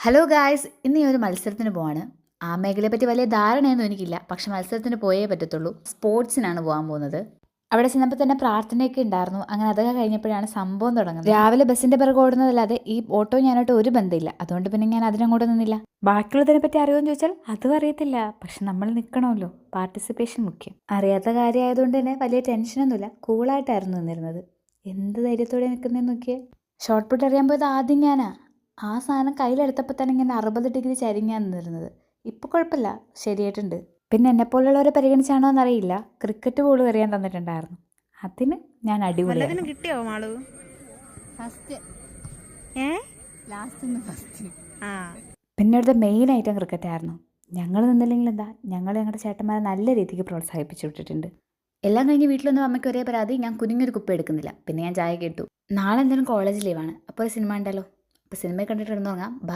Hello guys, ഇന്ന് ഞാൻ ഒരു മത്സരത്തിന് പോവാണ്. ആ മേഖലയെ പറ്റി വലിയ ധാരണയൊന്നും എനിക്കില്ല, പക്ഷെ മത്സരത്തിന് പോയേ പറ്റത്തുള്ളൂ. സ്പോർട്സിനാണ് പോകാൻ പോകുന്നത്. അവിടെ ചെന്നപ്പോൾ തന്നെ പ്രാർത്ഥനയൊക്കെ ഉണ്ടായിരുന്നു. അങ്ങനെ അതൊക്കെ കഴിഞ്ഞപ്പോഴാണ് സംഭവം തുടങ്ങുന്നത്. രാവിലെ ബസ്സിന്റെ പിറകെ ഓടുന്നതല്ലാതെ ഈ ഓട്ടോ ഞാനായിട്ട് ഒരു ബന്ധമില്ല. അതുകൊണ്ട് പിന്നെ ഞാൻ അതിനങ്ങോട്ട് നിന്നില്ല. ബാക്കിയുള്ളതിനെ പറ്റി അറിയുമെന്ന് ചോദിച്ചാൽ അതും അറിയത്തില്ല. പക്ഷെ നമ്മൾ നിൽക്കണമല്ലോ, പാർട്ടിസിപ്പേഷൻ മുഖ്യം. അറിയാത്ത കാര്യമായതുകൊണ്ട് തന്നെ വലിയ ടെൻഷനൊന്നുമില്ല, കൂളായിട്ടായിരുന്നു നിന്നിരുന്നത്. എന്ത് ധൈര്യത്തോടെ നിൽക്കുന്നതെന്ന് നോക്കിയേ. ഷോർട്ട് പുട്ട് അറിയാൻ പോയത് ആദ്യം ഞാനാ. ആ സാധനം കയ്യിലെടുത്തപ്പോൾ തന്നെ ഇങ്ങനെ 60 ഡിഗ്രി ചരിഞ്ഞാണ് നിന്നിരുന്നത്. ഇപ്പോൾ കുഴപ്പമില്ല, ശരിയായിട്ടുണ്ട്. പിന്നെ എന്നെപ്പോലുള്ളവരെ പരിഗണിച്ചാണോ എന്നറിയില്ല, ക്രിക്കറ്റ് ബോൾ എറിയാൻ തന്നിട്ടുണ്ടായിരുന്നു. അതിന് ഞാൻ അടിപൊളിയായിരുന്നു. കിട്ടിയോ മാളു? ഫസ്റ്റ് ആ പിന്നെ ഇവിടുത്തെ മെയിൻ ഐറ്റം ക്രിക്കറ്റ് ആയിരുന്നു. ഞങ്ങൾ നിന്നില്ലെങ്കിൽ എന്താ, ഞങ്ങളുടെ ചേട്ടന്മാരെ നല്ല രീതിക്ക് പ്രോത്സാഹിപ്പിച്ചു വിട്ടിട്ടുണ്ട്. എല്ലാം കഴിഞ്ഞ് വീട്ടിലൊന്നും അമ്മയ്ക്ക് ഒരേ പരാതി, ഞാൻ കുനിഞ്ഞൊരു കുപ്പി എടുക്കുന്നില്ല. പിന്നെ ഞാൻ ചായ കേട്ടു. നാളെ എന്തായാലും കോളേജ് ലീവാണ്, അപ്പോൾ ഒരു സിനിമ ഉണ്ടല്ലോ. അപ്പോൾ സിനിമ കണ്ടിട്ട് ഇരുന്ന് തുടങ്ങാം. ബൈ.